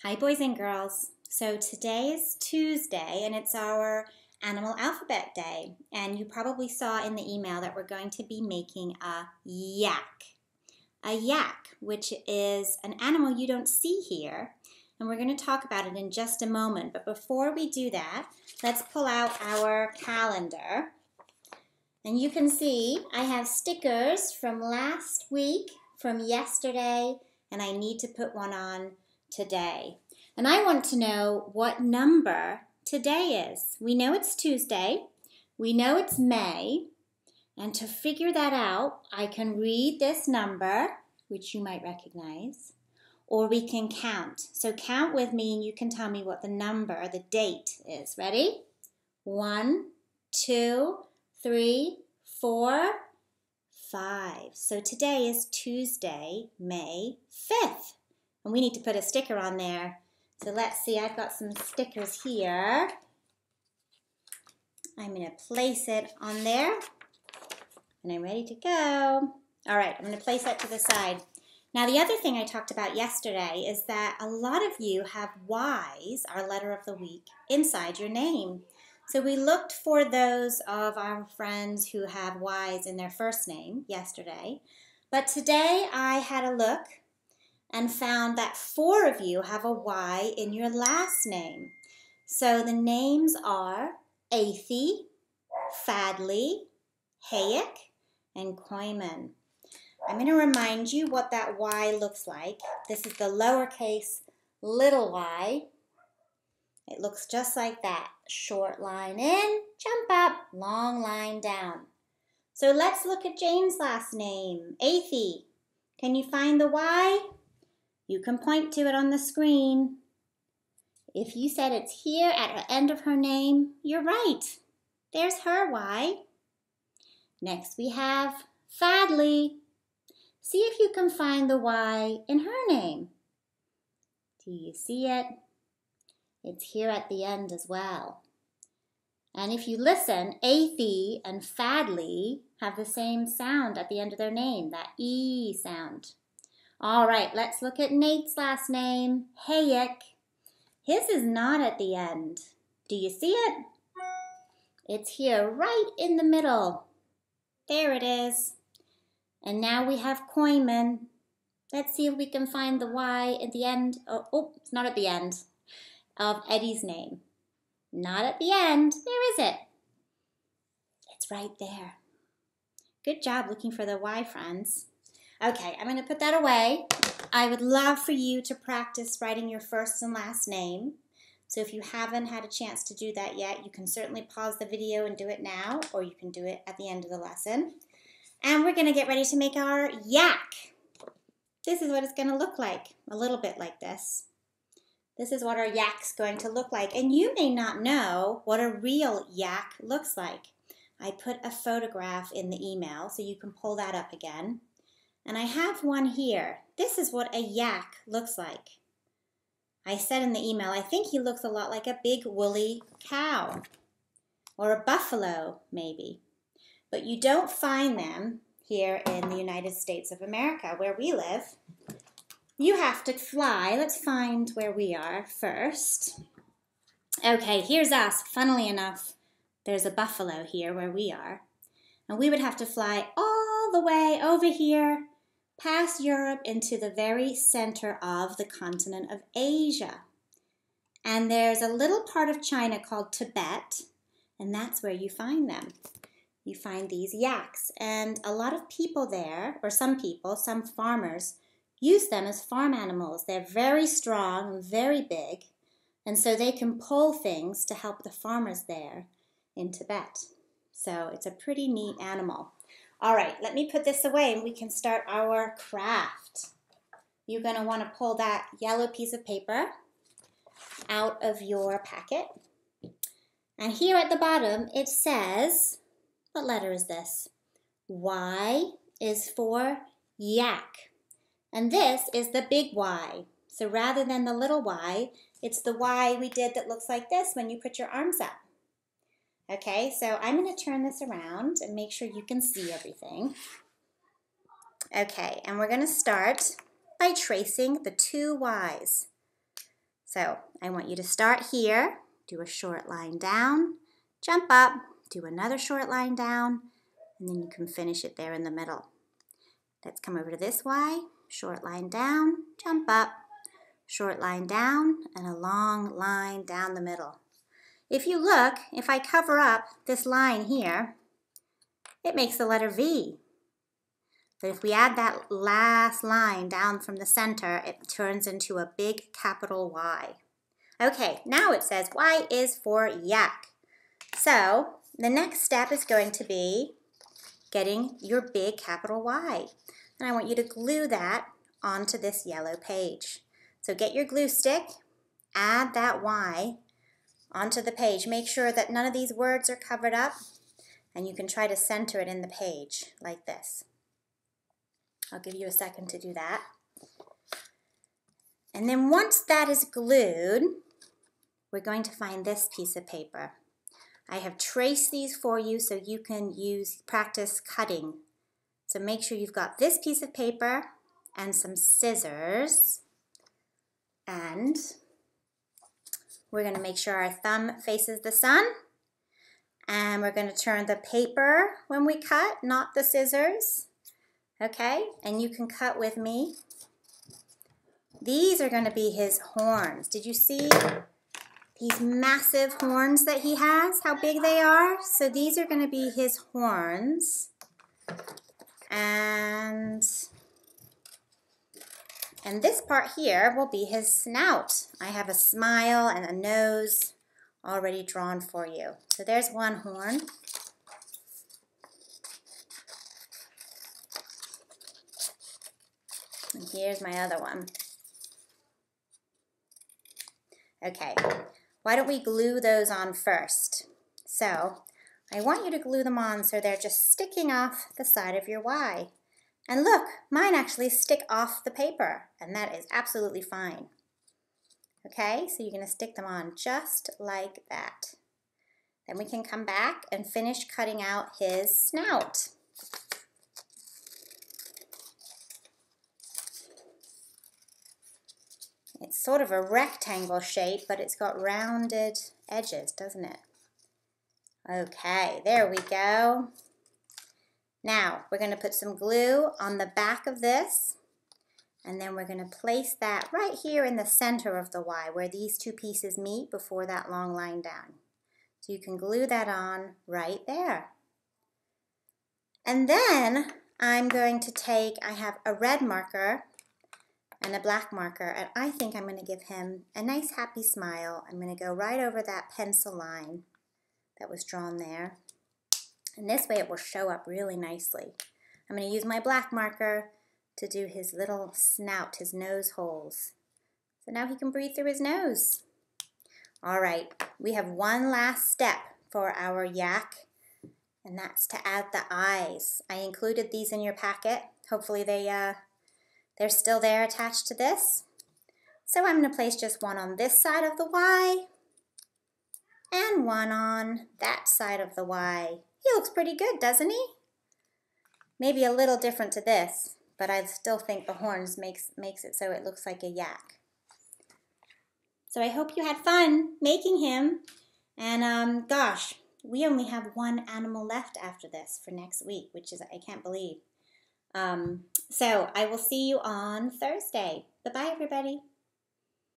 Hi, boys and girls. So today is Tuesday and it's our animal alphabet day. And you probably saw in the email that we're going to be making a yak. A yak, which is an animal you don't see here. And we're going to talk about it in just a moment. But before we do that, let's pull out our calendar. And you can see I have stickers from last week, from yesterday, and I need to put one on today. And I want to know what number today is. We know it's Tuesday. We know it's May. And to figure that out, I can read this number, which you might recognize, or we can count. So count with me and you can tell me what the number, the date is. Ready? 1, 2, 3, 4, 5. So today is Tuesday, May 5th. And we need to put a sticker on there. So let's see, I've got some stickers here. I'm going to place it on there. And I'm ready to go. All right, I'm going to place that to the side. Now, the other thing I talked about yesterday is that a lot of you have Y's, our letter of the week, inside your name. So we looked for those of our friends who have Y's in their first name yesterday. But today I had a look and found that 4 of you have a Y in your last name. So the names are Athey, Fadley, Hayek, and Koyman. I'm going to remind you what that Y looks like. This is the lowercase little y. It looks just like that. Short line in, jump up, long line down. So let's look at Jane's last name, Athey. Can you find the Y? You can point to it on the screen. If you said it's here at the end of her name, you're right. There's her Y. Next we have Fadley. See if you can find the Y in her name. Do you see it? It's here at the end as well. And if you listen, Athey and Fadley have the same sound at the end of their name, that E sound. All right, let's look at Nate's last name, Hayek. His is not at the end. Do you see it? It's here right in the middle. There it is. And now we have Koyman. Let's see if we can find the Y at the end. Oh, it's not at the end of Eddie's name. Not at the end. Where is it? It's right there. Good job looking for the Y, friends. Okay, I'm going to put that away. I would love for you to practice writing your first and last name. So if you haven't had a chance to do that yet, you can certainly pause the video and do it now, or you can do it at the end of the lesson. And we're going to get ready to make our yak. This is what it's going to look like, a little bit like this. This is what our yak's going to look like. And you may not know what a real yak looks like. I put a photograph in the email, so you can pull that up again. And I have one here. This is what a yak looks like. I said in the email, I think he looks a lot like a big woolly cow. Or a buffalo, maybe. But you don't find them here in the United States of America, where we live. You have to fly. Let's find where we are first. Okay, here's us. Funnily enough, there's a buffalo here where we are. And we would have to fly all the way over here, past Europe, into the very center of the continent of Asia. And there's a little part of China called Tibet, and that's where you find them. You find these yaks, and a lot of people there, or some people, some farmers, use them as farm animals. They're very strong and very big, and so they can pull things to help the farmers there in Tibet. So it's a pretty neat animal. All right, let me put this away and we can start our craft. You're going to want to pull that yellow piece of paper out of your packet. And here at the bottom it says, what letter is this? Y is for yak. And this is the big Y. So rather than the little y, it's the Y we did that looks like this when you put your arms up. Okay, so I'm going to turn this around and make sure you can see everything. Okay, and we're going to start by tracing the two Y's. So I want you to start here, do a short line down, jump up, do another short line down, and then you can finish it there in the middle. Let's come over to this Y, short line down, jump up, short line down, and a long line down the middle. If you look, if I cover up this line here, it makes the letter V. But if we add that last line down from the center, it turns into a big capital Y. Okay, now it says Y is for yak. So the next step is going to be getting your big capital Y. And I want you to glue that onto this yellow page. So get your glue stick, add that Y onto the page. Make sure that none of these words are covered up, and you can try to center it in the page like this. I'll give you a second to do that. And then once that is glued, we're going to find this piece of paper. I have traced these for you so you can practice cutting. So make sure you've got this piece of paper and some scissors. And we're going to make sure our thumb faces the sun. And we're going to turn the paper when we cut, not the scissors. Okay, and you can cut with me. These are going to be his horns. Did you see these massive horns that he has? How big they are? So these are going to be his horns. And this part here will be his snout. I have a smile and a nose already drawn for you. So there's one horn. And here's my other one. Okay, why don't we glue those on first? So I want you to glue them on so they're just sticking off the side of your Y. And look, mine actually stick off the paper, and that is absolutely fine. Okay, so you're going to stick them on just like that. Then we can come back and finish cutting out his snout. It's sort of a rectangle shape, but it's got rounded edges, doesn't it? Okay, there we go. Now, we're going to put some glue on the back of this, and then we're going to place that right here in the center of the Y, where these two pieces meet before that long line down. So you can glue that on right there. And then I'm going to take, I have a red marker and a black marker, and I think I'm going to give him a nice happy smile. I'm going to go right over that pencil line that was drawn there. And this way it will show up really nicely. I'm going to use my black marker to do his little snout, his nose holes. So now he can breathe through his nose. All right, we have one last step for our yak, and that's to add the eyes. I included these in your packet. Hopefully they're still there attached to this. So I'm going to place just one on this side of the Y and one on that side of the Y. He looks pretty good, doesn't he? Maybe a little different to this, but I still think the horns makes it so it looks like a yak. So I hope you had fun making him. And gosh, we only have one animal left after this for next week, which is, I can't believe. So I will see you on Thursday. Bye-bye, everybody.